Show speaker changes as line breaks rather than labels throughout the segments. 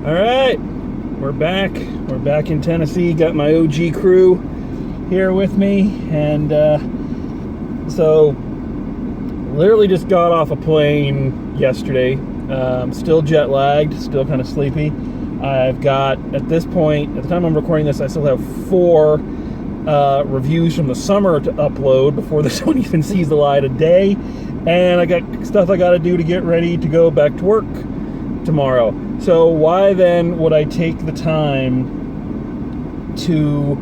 All right, we're back. We're back in Tennessee. Got my OG crew here with me, and so literally just got off a plane yesterday. Still jet lagged, still kind of sleepy. I've got, at this point, at the time I'm recording this, I still have 4 reviews from the summer to upload before this one even sees the light of day, and I got stuff I got to do to get ready to go back to work tomorrow. So why then would I take the time to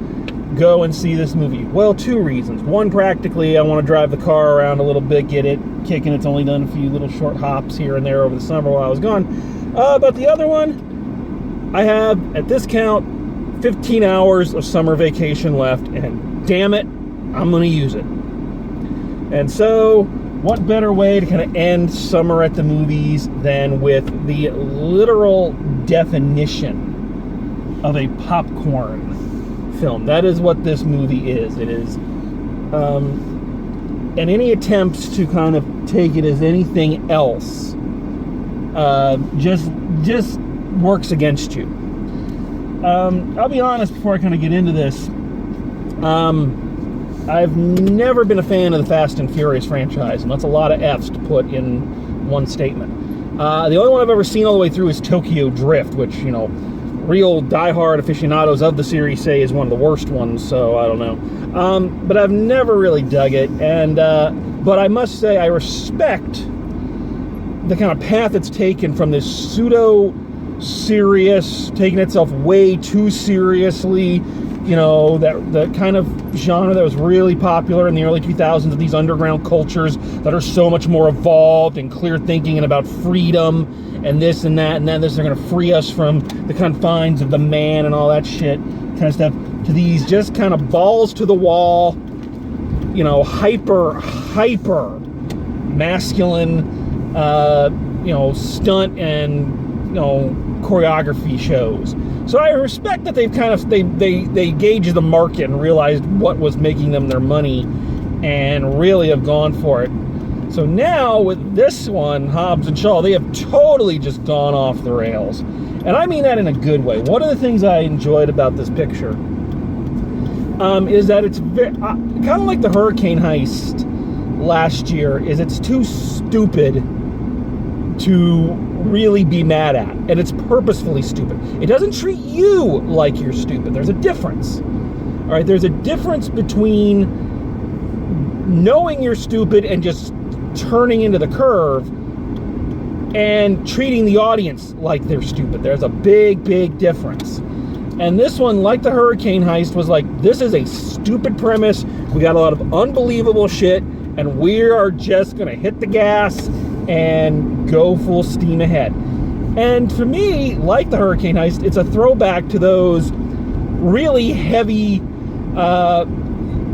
go and see this movie? Well, 2 reasons. One, practically, I want to drive the car around a little bit, get it kicking. It's only done a few little short hops here and there over the summer while I was gone. But the other one, I have, at this count, 15 hours of summer vacation left, and damn it, I'm going to use it. And so, what better way to kind of end summer at the movies than with the literal definition of a popcorn film? That is what this movie is. It is, and any attempts to kind of take it as anything else just works against you. I'll be honest before I kind of get into this. I've never been a fan of the Fast and Furious franchise, and that's a lot of F's to put in one statement. The only one I've ever seen all the way through is Tokyo Drift, which, you know, real diehard aficionados of the series say is one of the worst ones, so I don't know. But I've never really dug it, and but I must say I respect the kind of path it's taken from this pseudo-serious, taking itself way too seriously, you know, that kind of genre that was really popular in the early 2000s, of these underground cultures that are so much more evolved and clear thinking and about freedom and this and that and then this. They're going to free us from the confines of the man and all that shit kind of stuff, to these just kind of balls to the wall, you know, hyper masculine, you know, stunt and, you know, choreography shows. So I respect that they've kind of they gauged the market and realized what was making them their money and really have gone for it. So now with this one, Hobbs and Shaw, they have totally just gone off the rails. And I mean that in a good way. One of the things I enjoyed about this picture is that it's kind of like the hurricane heist last year, is it's too stupid to really be mad at, and it's purposefully stupid. It doesn't treat you like you're stupid. There's a difference. All right, there's a difference between knowing you're stupid and just turning into the curve and treating the audience like they're stupid. There's a big difference. And this one, like the hurricane heist, was like, this is a stupid premise. We got a lot of unbelievable shit, and we are just gonna hit the gas and go full steam ahead. And to me, like the hurricane heist, it's a throwback to those really heavy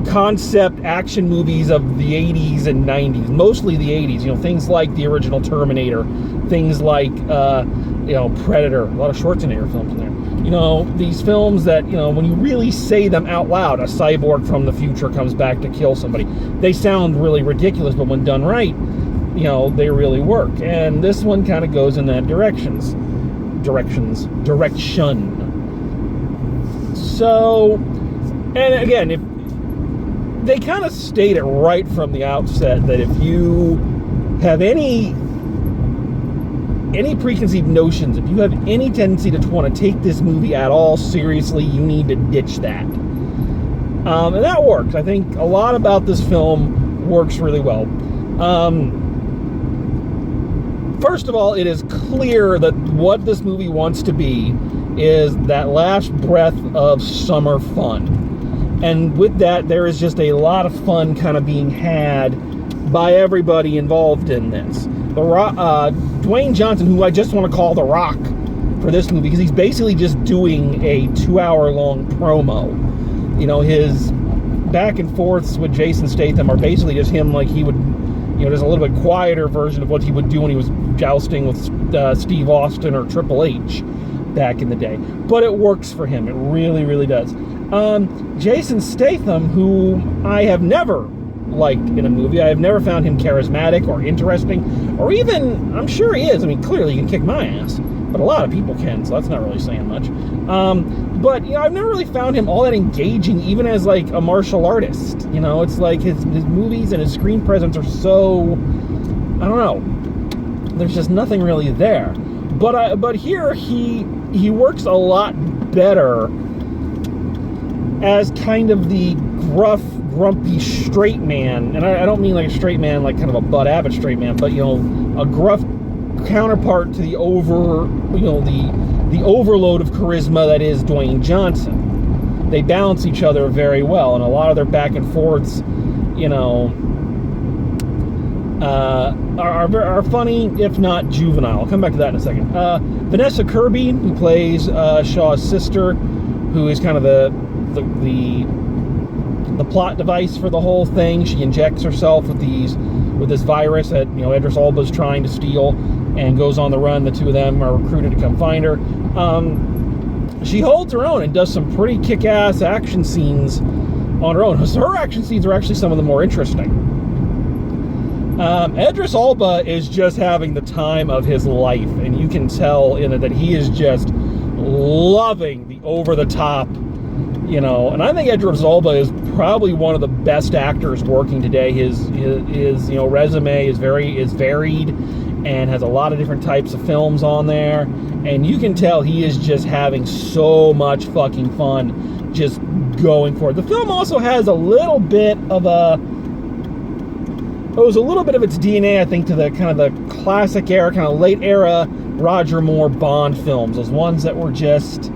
concept action movies of the 80s and 90s, mostly the 80s, you know, things like the original Terminator, things like you know, Predator, a lot of Schwarzenegger films in there. You know, these films that, you know, when you really say them out loud, a cyborg from the future comes back to kill somebody, they sound really ridiculous, but when done right, you know, they really work. And this one kind of goes in that direction. So, and again, if they kind of state it right from the outset that if you have any preconceived notions, if you have any tendency to want to take this movie at all seriously, you need to ditch that. And that works. I think a lot about this film works really well. First of all, it is clear that what this movie wants to be is that last breath of summer fun. And with that, there is just a lot of fun kind of being had by everybody involved in this. Dwayne Johnson, who I just want to call The Rock for this movie, because he's basically just doing a 2-hour-long promo. You know, his back and forths with Jason Statham are basically just him, like he would, you know, just a little bit quieter version of what he would do when he was jousting with Steve Austin or Triple H back in the day. But it works for him. It really does. Jason Statham, who I have never liked in a movie. I have never found him charismatic or interesting, or even, I'm sure he is. I mean, clearly he can kick my ass. but a lot of people can, so that's not really saying much. But, you know, I've never really found him all that engaging, even as, like, a martial artist. You know, it's like his movies and his screen presence are so, I don't know, there's just nothing really there. But here, he works a lot better as kind of the gruff, grumpy straight man. And I don't mean like a straight man, like kind of a Bud Abbott straight man, but, you know, a gruff counterpart to the the overload of charisma that is Dwayne Johnson. They balance each other very well, and a lot of their back and forths, you know, are funny, if not juvenile. I'll come back to that in a second. Vanessa Kirby, who plays Shaw's sister, who is kind of the plot device for the whole thing. She injects herself with this virus that, you know, Idris Elba's trying to steal, and goes on the run. The two of them are recruited to come find her. She holds her own and does some pretty kick-ass action scenes on her own. So her action scenes are actually some of the more interesting. Idris Elba is just having the time of his life, and you can tell in it that he is just loving the over-the-top, you know. And I think Idris Elba is probably one of the best actors working today. His you know, resume is varied and has a lot of different types of films on there, and you can tell he is just having so much fucking fun just going for it. The film also has a little bit of its DNA, I think, to the kind of the classic era, kind of late era Roger Moore Bond films, those ones that were just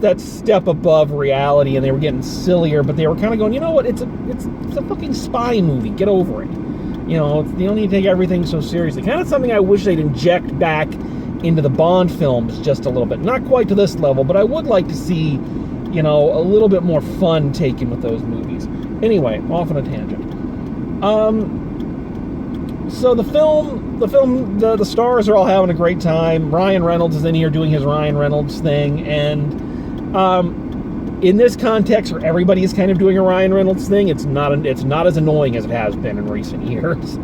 that step above reality, and they were getting sillier, but they were kind of going, you know what, it's a fucking spy movie, get over it. You know, you don't need to take everything so seriously. Kind of something I wish they'd inject back into the Bond films just a little bit. Not quite to this level, but I would like to see, you know, a little bit more fun taken with those movies. Anyway, off on a tangent. So the stars are all having a great time. Ryan Reynolds is in here doing his Ryan Reynolds thing, and in this context where everybody is kind of doing a Ryan Reynolds thing, it's not as annoying as it has been in recent years.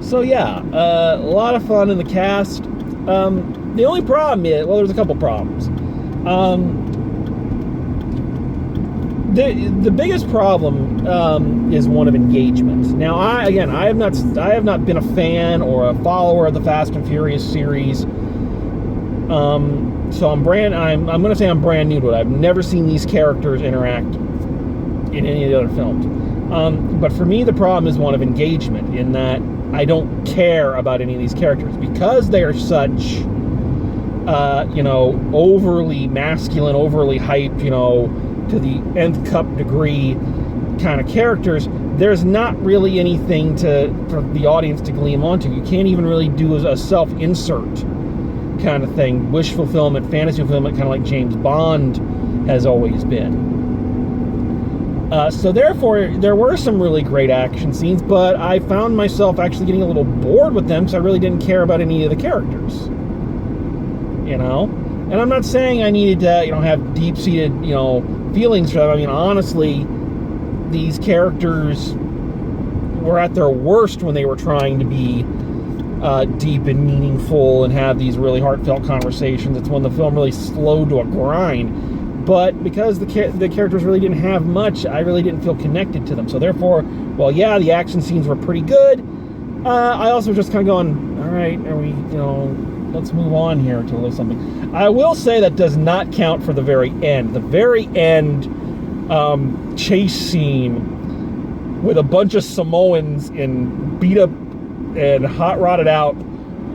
So yeah, a lot of fun in the cast. The only problem is, well, there's a couple problems. The biggest problem is one of engagement. Now, I have not been a fan or a follower of the Fast and Furious series. So I'm going to say I'm brand new to it. I've never seen these characters interact in any of the other films. But for me, the problem is one of engagement, in that I don't care about any of these characters because they are such, you know, overly masculine, overly hyped, you know, to the nth cup degree kind of characters. There's not really anything for the audience to gleam onto. You can't even really do a self-insert kind of thing, wish fulfillment, fantasy fulfillment, kind of like James Bond has always been. So therefore, there were some really great action scenes, but I found myself actually getting a little bored with them because I really didn't care about any of the characters. You know? And I'm not saying I needed to, you know, have deep-seated, you know, feelings for them. I mean, honestly, these characters were at their worst when they were trying to be deep and meaningful and have these really heartfelt conversations. It's when the film really slowed to a grind. But because the characters really didn't have much, I really didn't feel connected to them. So therefore, well, yeah, the action scenes were pretty good. I also was just kind of going, all right, are we, you know, let's move on here to a little something. I will say that does not count for the very end. The very end chase scene with a bunch of Samoans in beat up and hot rodded out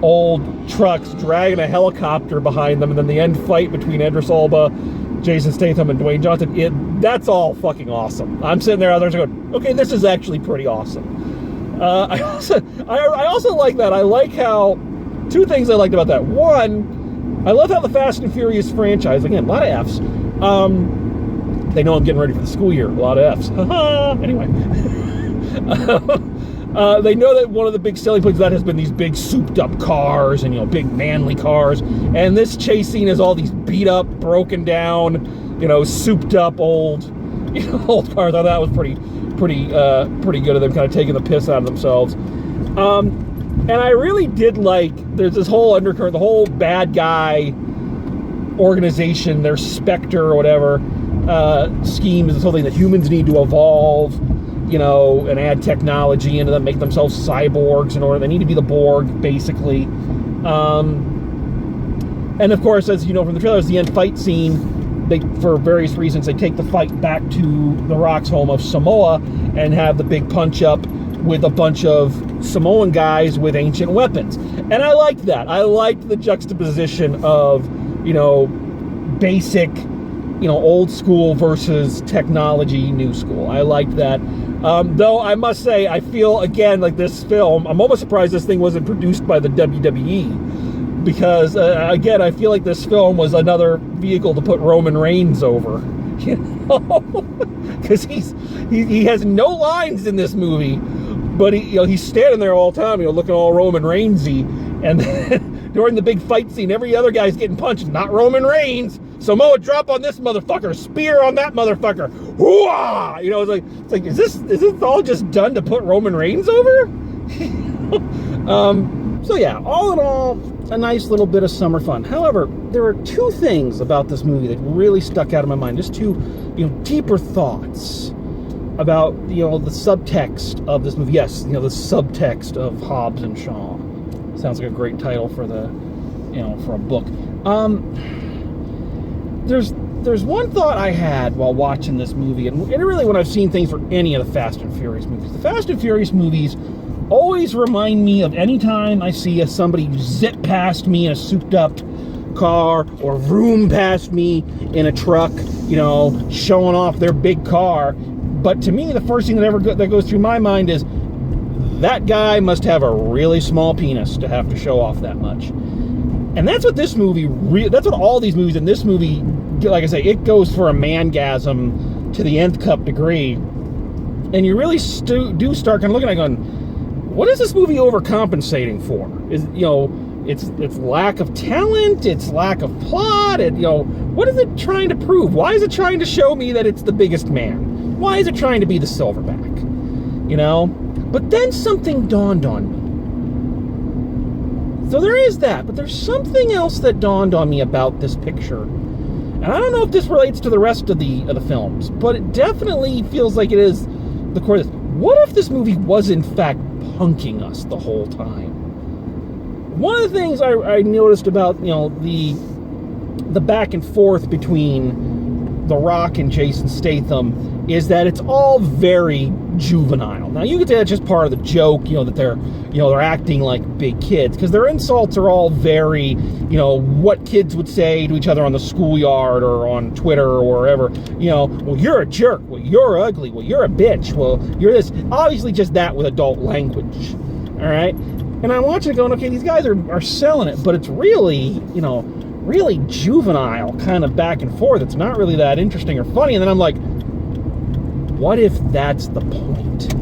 old trucks dragging a helicopter behind them, and then the end fight between Idris Elba, Jason Statham, and Dwayne Johnson, that's all fucking awesome. I'm sitting there, others are going, okay, this is actually pretty awesome. I also like that. I like how, two things I liked about that. One, I love how the Fast and Furious franchise, again, a lot of F's, they know I'm getting ready for the school year, a lot of F's. Anyway. They know that one of the big selling points of that has been these big souped up cars and, you know, big manly cars. And this chase scene is all these beat up, broken down, you know, souped up old cars. I thought that was pretty good of them, kind of taking the piss out of themselves. And I really did like, there's this whole undercurrent, the whole bad guy organization, their Spectre or whatever scheme is this whole thing that humans need to evolve, you know, and add technology into them, make themselves cyborgs in order, they need to be the Borg, basically. And of course, as you know from the trailers, the end fight scene, they, for various reasons, they take the fight back to The Rock's home of Samoa and have the big punch up with a bunch of Samoan guys with ancient weapons. And I liked that. I liked the juxtaposition of, you know, basic, you know, old school versus technology, new school. I liked that. Though I must say, I feel, again, like this film, I'm almost surprised this thing wasn't produced by the WWE. Because, again, I feel like this film was another vehicle to put Roman Reigns over. You know? Because he has no lines in this movie. But he's standing there all the time, you know, looking all Roman Reigns-y. And then during the big fight scene, every other guy's getting punched, not Roman Reigns. Samoa drop on this motherfucker, spear on that motherfucker. Hoo-ah! You know, it's like, is this all just done to put Roman Reigns over? So yeah, all in all, a nice little bit of summer fun. However, there are two things about this movie that really stuck out of my mind. Just two, you know, deeper thoughts about, you know, the subtext of this movie. Yes, you know, the subtext of Hobbs and Shaw. Sounds like a great title for the, you know, for a book. There's one thought I had while watching this movie, and really when I've seen things for any of the Fast and Furious movies. The Fast and Furious movies always remind me of any time I see somebody zip past me in a souped-up car or vroom past me in a truck, you know, showing off their big car. But to me, the first thing that goes through my mind is that guy must have a really small penis to have to show off that much. And that's what this movie, that's what all these movies in this movie, like I say, it goes for a mangasm to the nth cup degree. And you really do start kind of looking at it going, what is this movie overcompensating for? Is, you know, it's lack of talent, it's lack of plot, you know, what is it trying to prove? Why is it trying to show me that it's the biggest man? Why is it trying to be the silverback? You know? But then something dawned on me. So there is that, but there's something else that dawned on me about this picture. And I don't know if this relates to the rest of the films, but it definitely feels like it is the core of this. What if this movie was in fact punking us the whole time? One of the things I noticed about, you know, the back and forth between The Rock and Jason Statham is that it's all very juvenile. Now you could say that's just part of the joke, you know, that they're acting like big kids, because their insults are all very, you know, what kids would say to each other on the schoolyard or on Twitter or wherever. You know, well, you're a jerk. Well, you're ugly. Well, you're a bitch. Well, you're this. Obviously just that with adult language. All right? And I'm watching it going, okay, these guys are selling it, but it's really, you know, really juvenile kind of back and forth. It's not really that interesting or funny. And then I'm like, what if that's the point?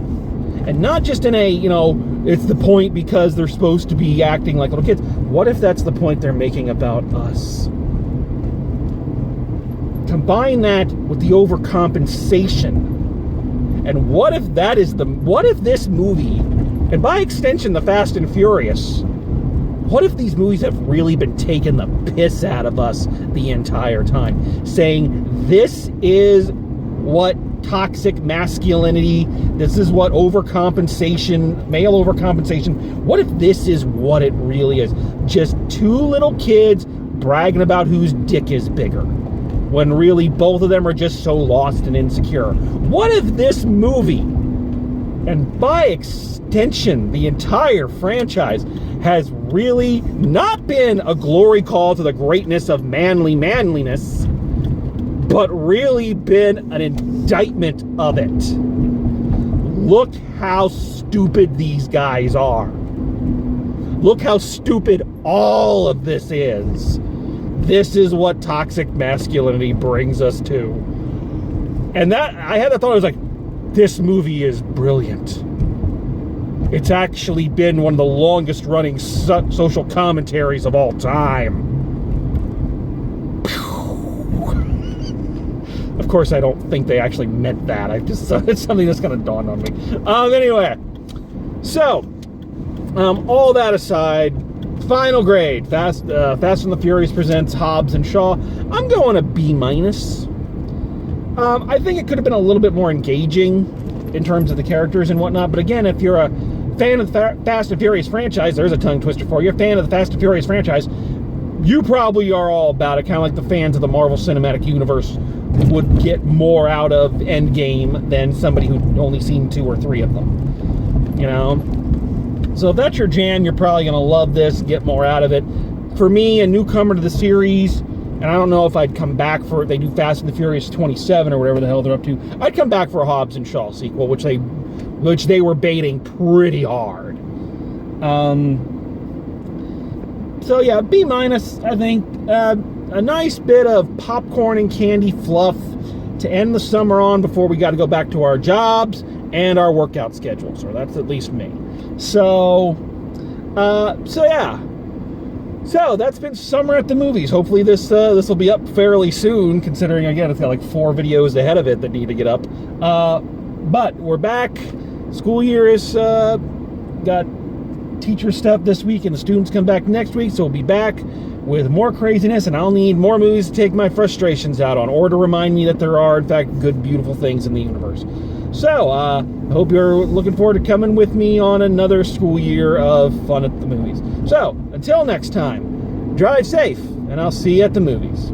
And not just in a, you know, it's the point because they're supposed to be acting like little kids. What if that's the point they're making about us? Combine that with the overcompensation. And what if this movie, and by extension, The Fast and Furious, what if these movies have really been taking the piss out of us the entire time? Saying, this is what toxic masculinity, this is what overcompensation, male overcompensation, what if this is what it really is? Just two little kids bragging about whose dick is bigger, when really both of them are just so lost and insecure. What if this movie, and by extension the entire franchise, has really not been a glory call to the greatness of manliness, but really been an indictment of it? Look how stupid these guys are. Look how stupid all of this is. This is what toxic masculinity brings us to. And that, I had that thought, I was like, this movie is brilliant. It's actually been one of the longest running social commentaries of all time. Of course, I don't think they actually meant that. It's something that's kind of dawned on me. Anyway, so All that aside, final grade. Fast and the Furious presents Hobbs and Shaw. I'm going a B-. I think it could have been a little bit more engaging in terms of the characters and whatnot. But again, if you're a fan of the Fast and Furious franchise, there's a tongue twister for you. You're a fan of the Fast and Furious franchise, you probably are all about it, kind of like the fans of the Marvel Cinematic Universe would get more out of Endgame than somebody who'd only seen 2 or 3 of them. You know? So if that's your jam, you're probably going to love this, get more out of it. For me, a newcomer to the series, and I don't know if I'd come back for, they do Fast and the Furious 27 or whatever the hell they're up to, I'd come back for a Hobbs and Shaw sequel, which they were baiting pretty hard. So yeah, B-, I think. A nice bit of popcorn and candy fluff to end the summer on before we got to go back to our jobs and our workout schedules, or that's at least me. So yeah. So that's been Summer at the Movies. Hopefully this will be up fairly soon, considering, again, it's got like 4 videos ahead of it that need to get up. But we're back. School year is got teacher stuff this week, and the students come back next week, so we'll be back with more craziness, and I'll need more movies to take my frustrations out on, or to remind me that there are, in fact, good, beautiful things in the universe. So, I hope you're looking forward to coming with me on another school year of fun at the movies. So, until next time, drive safe, and I'll see you at the movies.